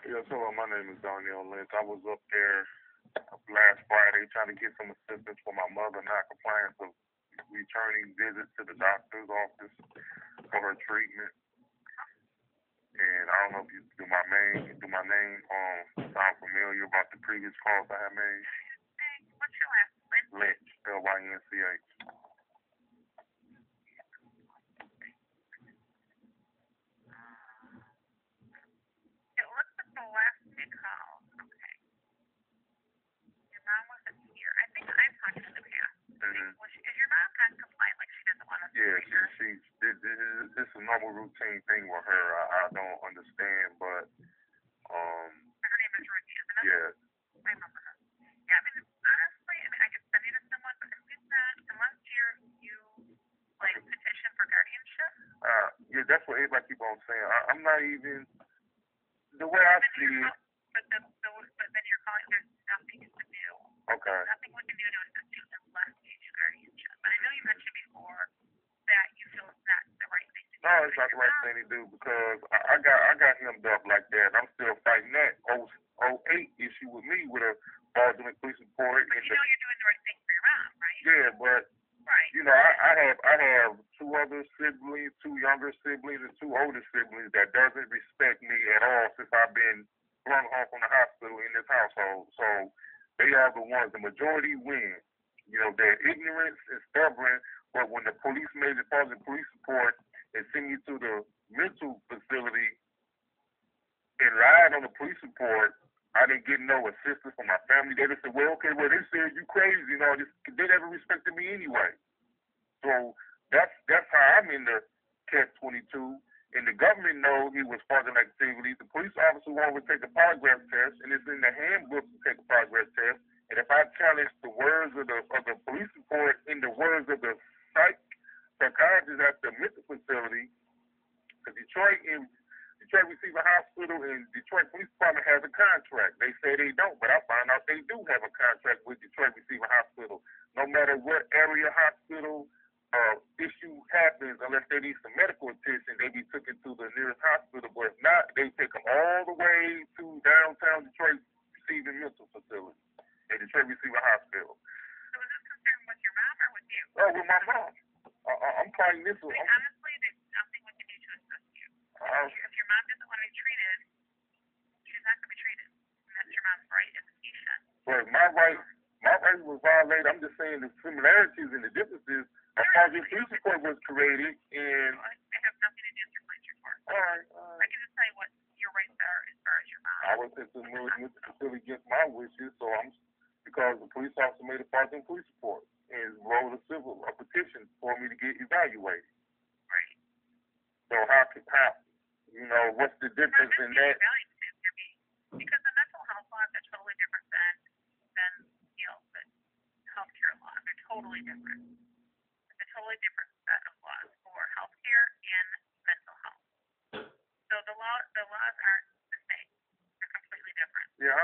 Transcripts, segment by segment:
Yeah, so my name is Darnell Lynch. I was up there last Friday trying to get some assistance for my mother not compliance of returning visits to the doctor's office for her treatment. And I don't know if you do my name sound familiar about the previous calls I have made. What's your last name? Lynch, Lynch. It looks like the last two calls. Okay. Your mom wasn't here. I think I've talked to the past. Mm-hmm. Is your mom non-compliant? Like she doesn't want us to Yeah, treat her? this is a normal routine thing with her. I don't understand, but Her name is Ruthie, isn't it? yeah, I remember her. Yeah, I mean, honestly, I mean, I could send you to someone, but if it's not, unless you like petition for guardianship. yeah, that's what everybody keep on saying. I'm not even the way I see it. But then you're calling. There's nothing to do. Okay. Nothing we can do to assist you unless you do guardianship. But I know you mentioned before that you feel it's not the right thing to do. No, it's not the right thing to do because I got hemmed up like that. I'm still fighting that 08 issue with me with a fraudulent police report. But you know you're doing the right thing for your mom, right? Yeah, but right. You know, I have two other siblings, two younger siblings, and two older siblings that doesn't respect me at all since I've been flung home from the hospital in this household. So they are the ones. The majority win. You know, their ignorance is stubborn, but when the police made the positive police report and sent me to the mental facility and lied on the police report, I didn't get no assistance from my family. They just said, well, okay, well, they said you crazy. You know, they never respected me anyway. So that's how I'm in the catch 22. And the government knows he was fraudulent activity. The police officer wanted to take a polygraph test, and it's in the handbook to take a polygraph test. And if I challenge the words of the police report in the words of the psychiatrist at the mental facility, because Detroit Receiver Hospital and Detroit Police Department has a contract. They say they don't, but I found out they do have a contract with Detroit Receiver Hospital. No matter what area hospital issue happens, unless they need some medical attention, they be taken to the nearest hospital. But if not, they take them all the way to downtown Detroit Receiving Mental Facility and Detroit Receiver Hospital. So is this concern with your mom or with you? Oh, with my mom. I'm fighting this one. Honestly, there's nothing we can do to assist you. If your mom doesn't want to be treated, she's not going to be treated. And that's your mom's right as a patient. But my right was violated. I'm just saying the similarities and the differences. A positive police report was created, and I have nothing to do with your police report. All right. I can just tell you what your rights are as far as your mom. I was sent to the mental facility against my wishes, so I'm because the police officer made a positive police report and wrote a petition for me to get evaluated. Right. So how you know, what's the difference in that? Because the mental health laws are totally different than you know the healthcare laws. They're totally different. It's a totally different set of laws for healthcare and mental health. So the laws aren't the same. They're completely different. Yeah,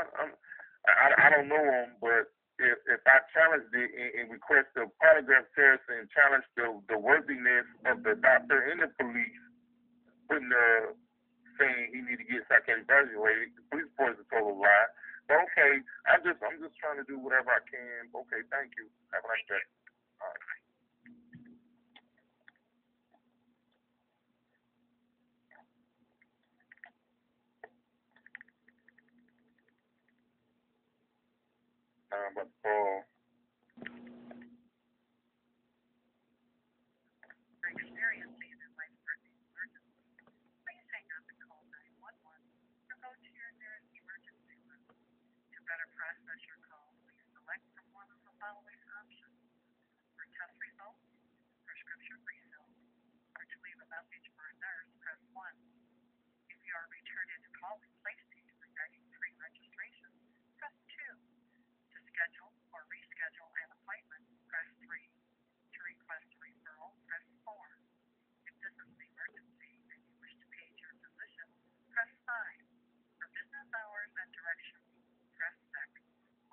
I don't know them, but if I challenged it and request a polygraph test and challenge the worthiness of the doctor and the police, putting saying he need to get psychiatric evaluated, the police report is a total lie. But okay, I'm just trying to do whatever I can. Okay, thank you. Have a nice day. All right. But Experiencing in life-threatening emergency, please hang up and call 911 or go to your nearest emergency room. To better process your call, please select from one of the following options. For test results, prescription refills, or to leave a message for a nurse, press 1. If you are returned into call placed regarding pre-registration, press 2. To schedule or reschedule an appointment, press 3. To request a referral, press 4. If this is an emergency and you wish to page your physician, press 5. For business hours and directions, press 6.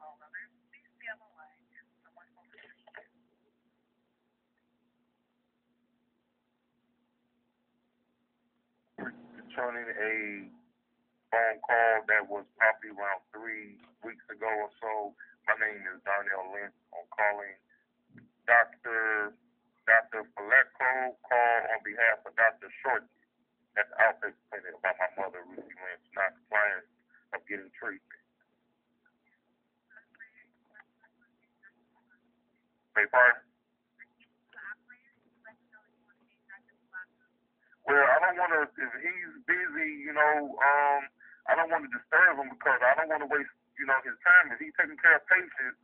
All others, please be on the line and someone will assist you. returning a phone call that was probably around 3 weeks ago or so. My name is Darnell Lynch. I'm calling Dr. Faleco. Call on behalf of Dr. Short at the outpatient clinic about my mother, Ruthie Lynch, not compliance of getting treatment. Hey, pardon? Well, I don't want to, if he's busy, I don't want to disturb him because I don't want to waste, his time. If he's taking care of patients,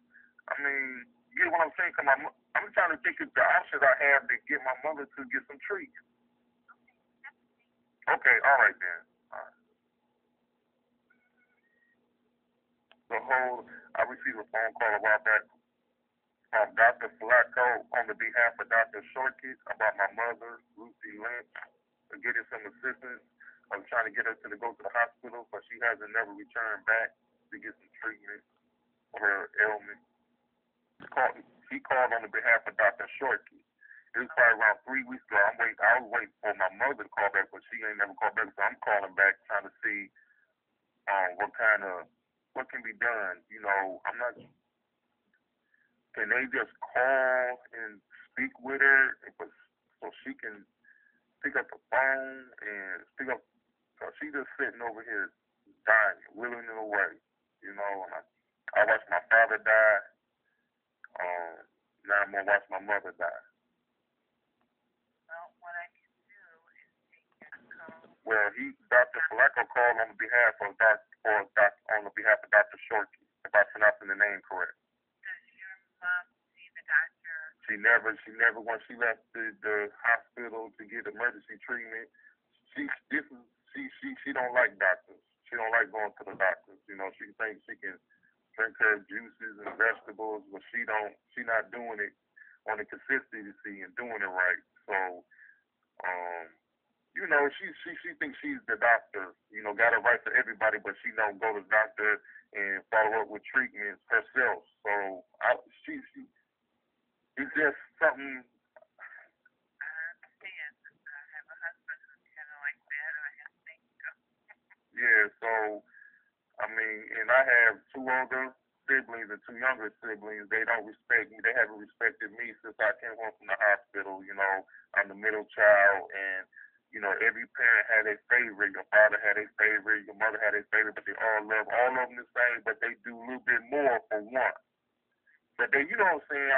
I mean, you get what I'm saying? I'm trying to think of the options I have to get my mother to get some treatment. Okay, all right then. All right. I received a phone call about that from Dr. Flacco on the behalf of Dr. Shortkit about my mother, Lucy Lynch, getting some assistance. I'm trying to get her to go to the hospital, but she hasn't never returned back to get some treatment for her ailment. She called on the behalf of Dr. Shortkit. It was probably around 3 weeks ago. I was waiting for my mother to call back, but she ain't never called back, so I'm calling back trying to see what can be done. I'm not. Can they just call and speak with her so she can pick up the phone and pick up? So she just sitting over here dying, willing in a way. And I watched my father die. Now I'm gonna watch my mother die. Well, Dr. Flacco called on behalf of Dr. Shortkey, if I pronouncing the name correct. She never, once she left the hospital to get emergency treatment, she don't like doctors. She don't like going to the doctors. She thinks she can drink her juices and vegetables, but she not doing it on a consistency and doing it right. So, she thinks she's the doctor, got it right for everybody, but she don't go to the doctor and follow up with treatments herself. So it's just something. Yeah, so and I have two older siblings and two younger siblings. They don't respect me. They haven't respected me since I came home from the hospital. I'm the middle child, and every parent had a favorite. Your father had a favorite. Your mother had a favorite, but they all love all of them the same. But they do a little bit more for one. But they, what I'm saying.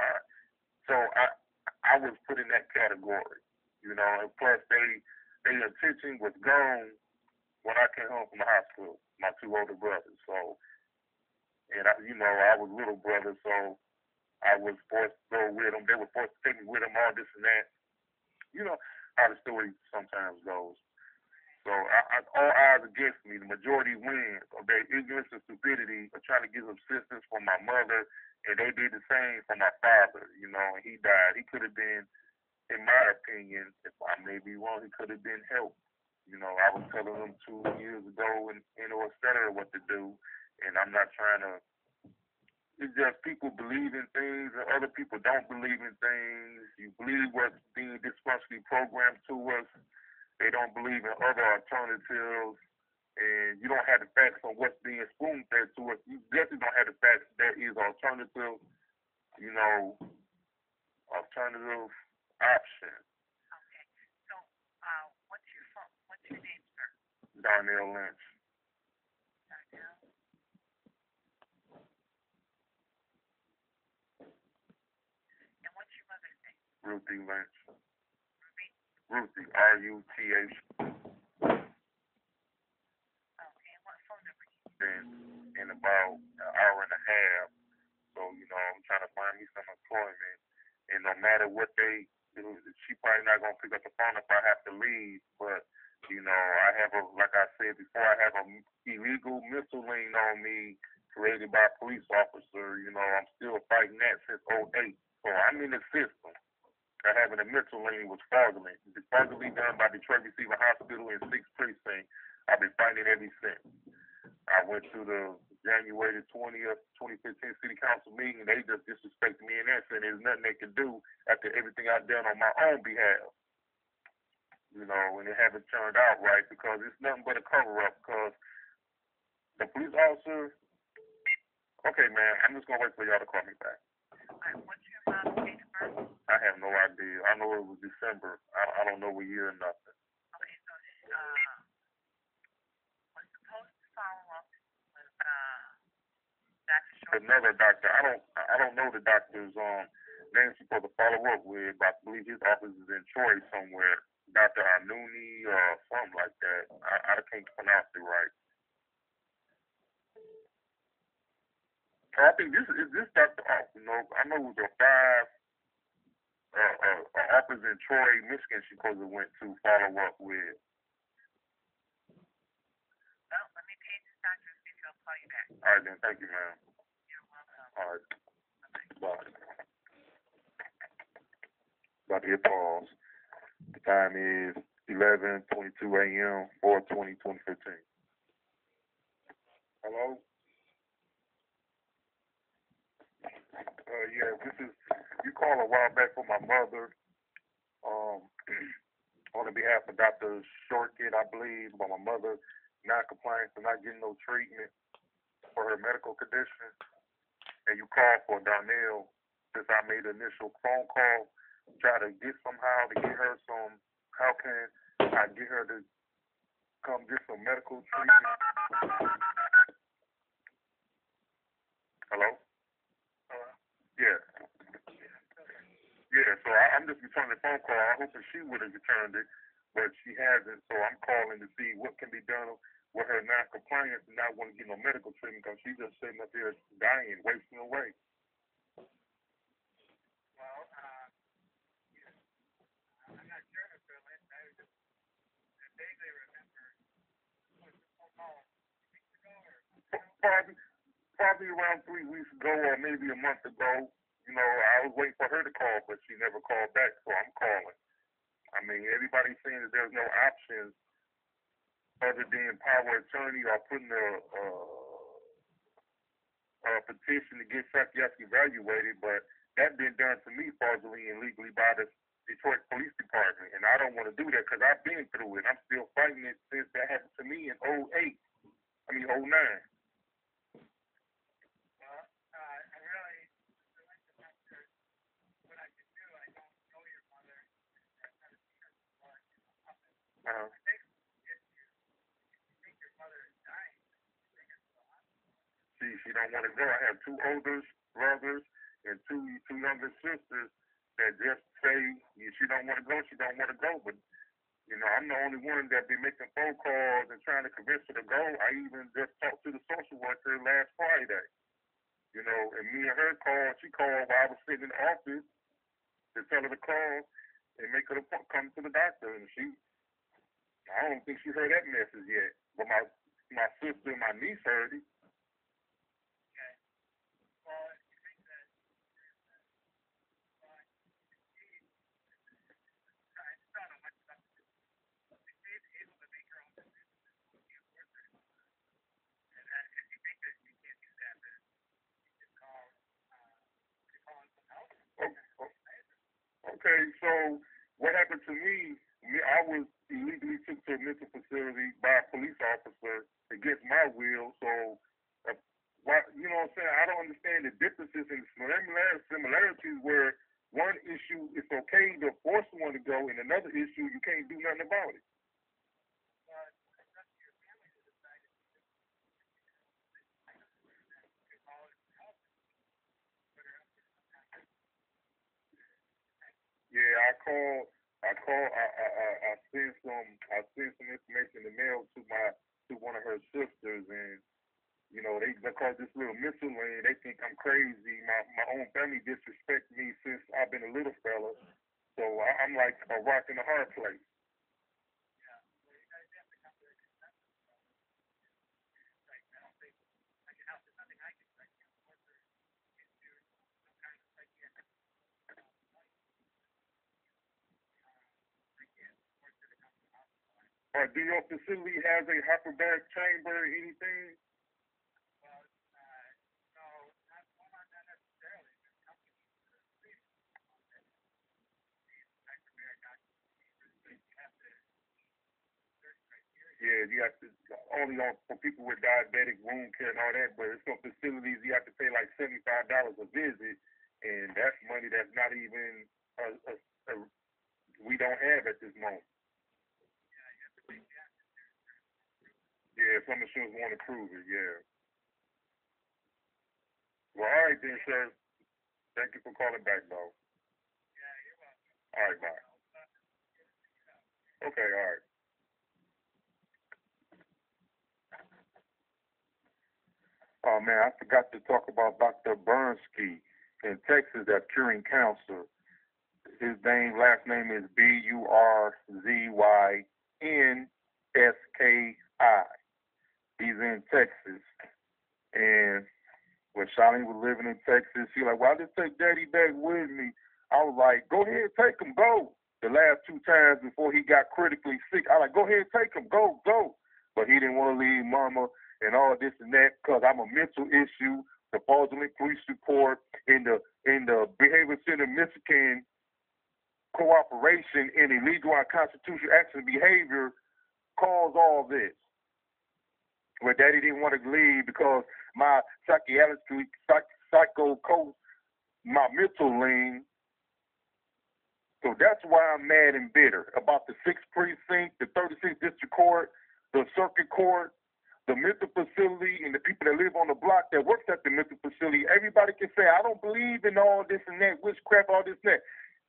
So I was put in that category. And plus their attention was gone when I came home from the hospital. My two older brothers. So, and I was little brother, so I was forced to go with them. They were forced to take me with them, all this and that. You know how the story sometimes goes. So all odds against me. The majority wins of their ignorance and stupidity of trying to get assistance from my mother, and they did the same for my father. And he died. He could have been, in my opinion, if I may be wrong, he could have been helped. I was telling them 2 years ago, and et cetera, what to do, and I'm not trying to. It's just people believe in things, and other people don't believe in things. You believe what's being dysfunctionally programmed to us. They don't believe in other alternatives, and you don't have the facts on what's being spoon fed to us. You definitely don't have the facts. There is alternative, alternative option. Darnell Lynch. Ruthie Lynch. Ruthie, R-U-T-H. In about an hour and a half. So, I'm trying to find me some employment. And no matter what she probably not going to pick up the phone if I have to leave. But, I have like I said before, I have a illegal mental lien on me created by a police officer. I'm still fighting that since '08. So I'm in the system. Having a mental lien was fraudulent. It's fraudulently done by Detroit Receiver Hospital in 6th Precinct. I've been fighting it ever since. I went to the January 20th, 2015 City Council meeting. They just disrespected me in that sense. There's nothing they can do after everything I've done on my own behalf. And it hasn't turned out right because it's nothing but a cover-up because The police officer. Okay, man. I'm just gonna wait for y'all to call me back. All right, what's your mom's date of birth? I have no idea. I know it was December. I don't know what year or nothing. Okay, so was supposed to follow up with Dr. Short. Another doctor. I don't know the doctor's name supposed to follow up with, but I believe his office is in Troy somewhere. Dr. Anuni or something like that. I can't pronounce it right. I think this Dr. I know it was a office in Troy, Michigan. She supposed to went to follow up with. Well, let me page this doctor and see if he'll call you back. All right, then. Thank you, ma'am. You're welcome. All right. Bye. About to hit pause. The time is 11:22 a.m. 4/20/2015. Hello. Yeah, this is you called a while back for my mother. On behalf of Dr. Shortkid, I believe, about my mother non-compliance and not getting no treatment for her medical condition. And you called for Darnell since I made the initial phone call, try to get somehow to get her some. How can I get her to come get some medical treatment? Hello? Yeah. Yeah, so I'm just returning the phone call. I hope that she would have returned it, but she hasn't. So I'm calling to see what can be done with her non-compliance and not want to get no medical treatment because she's just sitting up there dying, wasting away. Well, I'm not sure, Mr. Lynch. I vaguely remember was the phone call 2 weeks ago or Probably around 3 weeks ago or maybe a month ago. You know, I was waiting for her to call, but she never called back, so I'm calling. I mean, everybody's saying that there's no options other than power of attorney or putting a petition to get psychiatric evaluated, but that's been done to me fraudulently and legally by the Detroit Police Department, and I don't want to do that because I've been through it. I'm still fighting it since that happened to me in 09. Uh-huh. She don't want to go. I have two older brothers and two younger sisters that just say she don't want to go. She don't want to go. But you know, I'm the only one that been making phone calls and trying to convince her to go. I even just talked to the social worker last Friday. You know, and me and her called. She called while I was sitting in the office to tell her to call and make her come to the doctor. And I don't think she heard that message yet. But my sister and my niece heard it. Okay, so what happened to me, I was illegally took to a mental facility by a police officer against my will. So, you know what I'm saying? I don't understand the differences and similarities where one issue it's okay to force someone to go, and another issue you can't do nothing about it. Yeah, I sent some information in the mail to one of her sisters, and you know because this little missile lane, they think I'm crazy. My own family disrespect me since I've been a little fella, so I'm like a rock in a hard place. Do your facility has a hyperbaric chamber or anything? Yeah, you have to only on for people with diabetic wound care and all that, but it's some facilities you have to pay like $75 a visit, and that's money that's not even a we don't have at this moment. Yeah, some insurance want to prove it. Yeah. Well, all right then, sir. Thank you for calling back, though. All right, bye. Okay, all right. Oh man, I forgot to talk about Dr. Bernski in Texas that's curing cancer. His last name is Burzynski. He's in Texas, and when Charlene was living in Texas, she was like, "Well, I just take Daddy back with me." I was like, "Go ahead, take him, go." The last two times before he got critically sick, I was like, "Go ahead, take him, go, go." But he didn't want to leave Mama and all this and that because I'm a mental issue. The fraudulent police report in the Behavior Center, Michigan, cooperation in illegal and unconstitutional acts and behavior caused all this. Where Daddy didn't want to leave because my psycho coach, my mental lean. So that's why I'm mad and bitter about the 6th precinct, the 36th district court, the circuit court, the mental facility, and the people that live on the block that works at the mental facility. Everybody can say, I don't believe in all this and that, witchcraft, all this and that.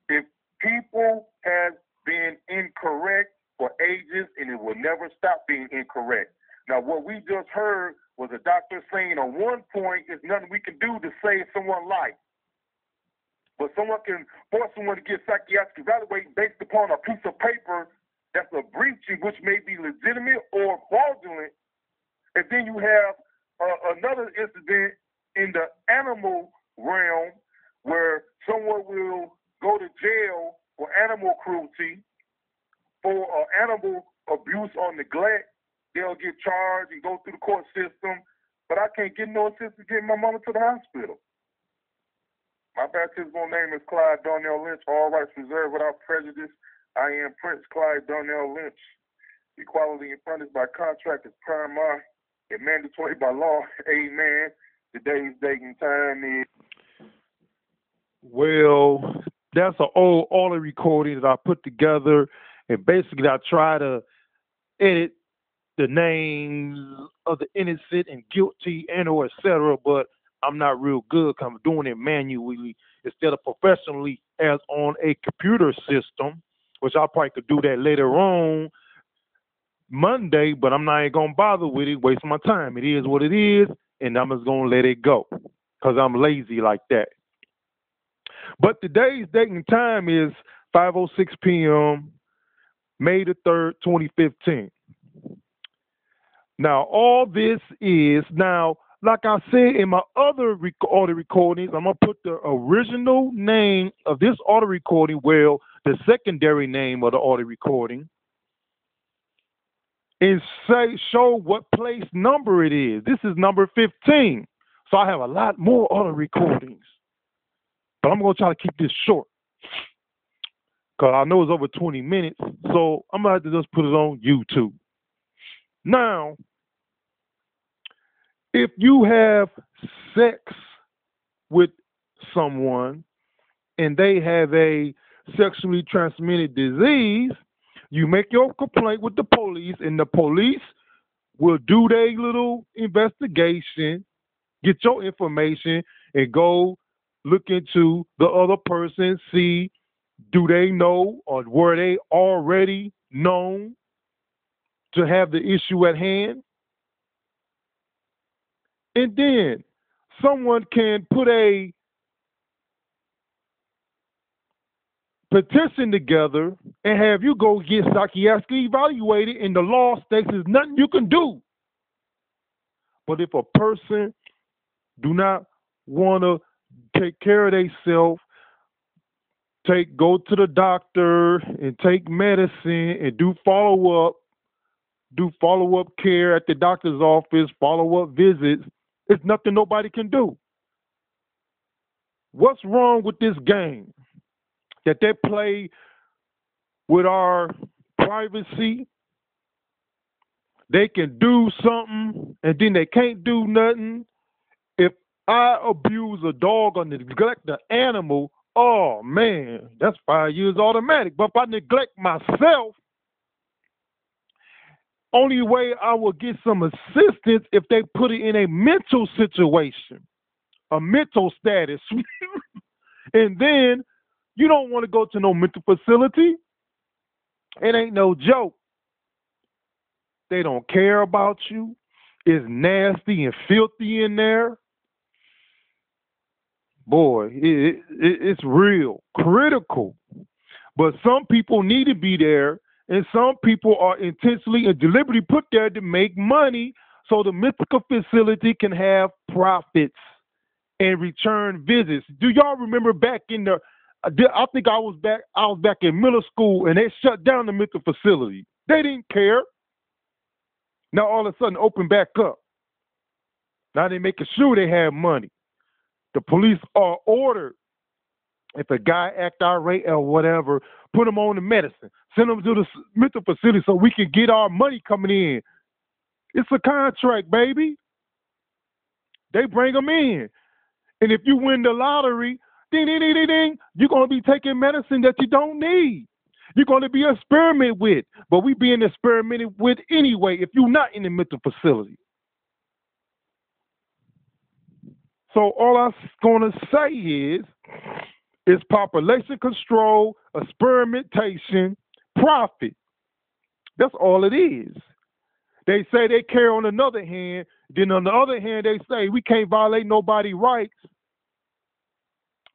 If people have been incorrect for ages, and it will never stop being incorrect. Now, what we just heard was a doctor saying on one point, there's nothing we can do to save someone's life. But someone can force someone to get psychiatric evaluated based upon a piece of paper that's a breaching, which may be legitimate or fraudulent. And then you have another incident in the animal realm where someone will go to jail for animal cruelty, for animal abuse or neglect. They'll get charged and go through the court system, but I can't get no assistance getting my mama to the hospital. My baptismal name is Clyde Darnell Lynch, all rights reserved without prejudice. I am Prince Clyde Darnell Lynch. Equality and furnished by contract is paramount and mandatory by law. Amen. Today's date and time is... Well, that's an old audio recording that I put together, and basically I try to edit the names of the innocent and guilty and or etc., but I'm not real good because I'm doing it manually instead of professionally as on a computer system, which I probably could do that later on Monday, but I'm not even going to bother with it, waste my time. It is what it is, and I'm just going to let it go because I'm lazy like that. But today's date and time is 5:06 p.m., May the 3rd, 2015. Now, all this is now, like I said in my other audio recordings, I'm going to put the original name of this audio recording, well, the secondary name of the audio recording, and show what place number it is. This is number 15. So I have a lot more audio recordings. But I'm going to try to keep this short because I know it's over 20 minutes. So I'm going to have to just put it on YouTube. Now, if you have sex with someone and they have a sexually transmitted disease, you make your complaint with the police, and the police will do their little investigation, get your information, and go look into the other person, see do they know or were they already known to have the issue at hand. And then someone can put a petition together and have you go get psychiatrically evaluated, and the law states there's nothing you can do. But if a person do not want to take care of themselves, go to the doctor and take medicine and do follow up care at the doctor's office, follow up visits, it's nothing nobody can do. What's wrong with this game that they play with our privacy They can do something and then they can't do nothing. If I abuse a dog or neglect an animal, oh man, that's 5 years automatic. But if I neglect myself, only way I will get some assistance if they put it in a mental situation, a mental status. And then you don't want to go to no mental facility. It ain't no joke. They don't care about you. It's nasty and filthy in there. Boy, it's real critical. But some people need to be there, and some people are intentionally and deliberately put there to make money so the mythical facility can have profits and return visits. Do y'all remember back in the I think I was back in middle school and they shut down the mental facility. They didn't care. Now all of a sudden open back up. Now they making sure they have money. The police are ordered, if a guy act irate or whatever, put him on the medicine, send him to the mental facility so we can get our money coming in. It's a contract, baby. They bring them in. And if you win the lottery, ding, ding, ding, ding, ding, you're going to be taking medicine that you don't need. You're going to be experimented with. But we being experimented with anyway if you're not in the mental facility. So all I'm going to say is population control, experimentation, profit. That's all it is. They say they care on another hand. Then on the other hand, they say we can't violate nobody's rights.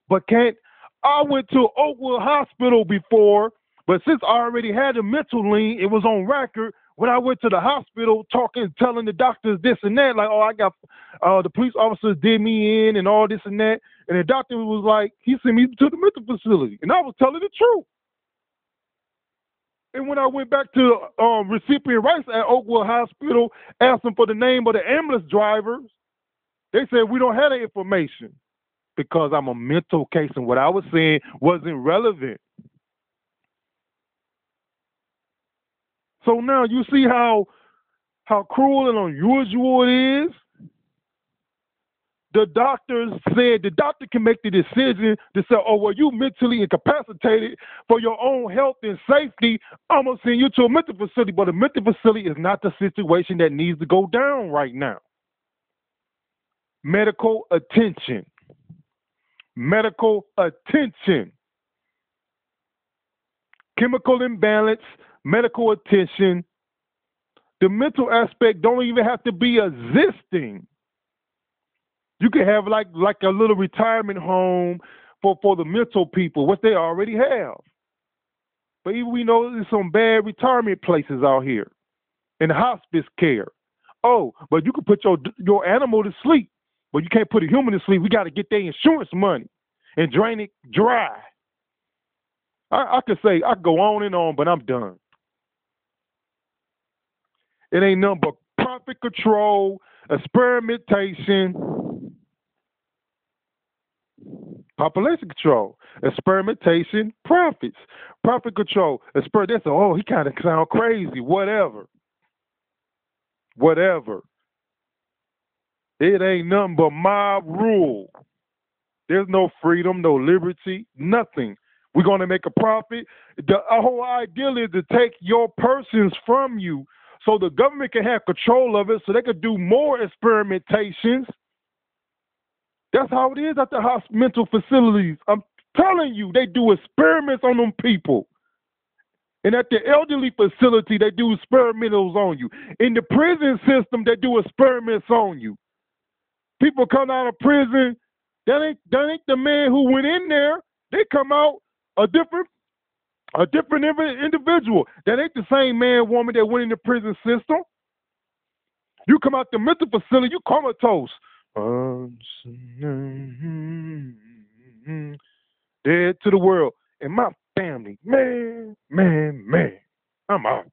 But can't. I went to Oakwood Hospital before, but since I already had a mental lien, it was on record. When I went to the hospital talking, telling the doctors this and that, like, oh, I got the police officers did me in and all this and that. And the doctor was like, he sent me to the mental facility. And I was telling the truth. And when I went back to recipient rights at Oakwood Hospital, asking for the name of the ambulance drivers, they said, we don't have that information because I'm a mental case and what I was saying wasn't relevant. So now you see how cruel and unusual it is. The doctors said the doctor can make the decision to say, oh, well, you mentally incapacitated for your own health and safety. I'm going to send you to a mental facility. But a mental facility is not the situation that needs to go down right now. Medical attention. Medical attention. Chemical imbalance, medical attention. The mental aspect don't even have to be existing. You can have like a little retirement home for the mental people, what they already have. But even we know there's some bad retirement places out here and hospice care. Oh, but you can put your animal to sleep, but you can't put a human to sleep. We got to get their insurance money and drain it dry. I could say, I could go on and on, but I'm done. It ain't nothing but profit control, experimentation, population control, experimentation, profits, profit control, that's oh, he kind of sound crazy, whatever. It ain't nothing but my rule. There's no freedom, no liberty, nothing. We're going to make a profit. The whole idea is to take your persons from you so the government can have control of it so they can do more experimentations. That's how it is at the mental facilities. I'm telling you, they do experiments on them people. And at the elderly facility, they do experimentals on you. In the prison system, they do experiments on you. People come out of prison, that ain't the man who went in there. They come out a different individual. That ain't the same man, woman that went in the prison system. You come out the mental facility, you comatose. Dead to the world. And my family, man, I'm out.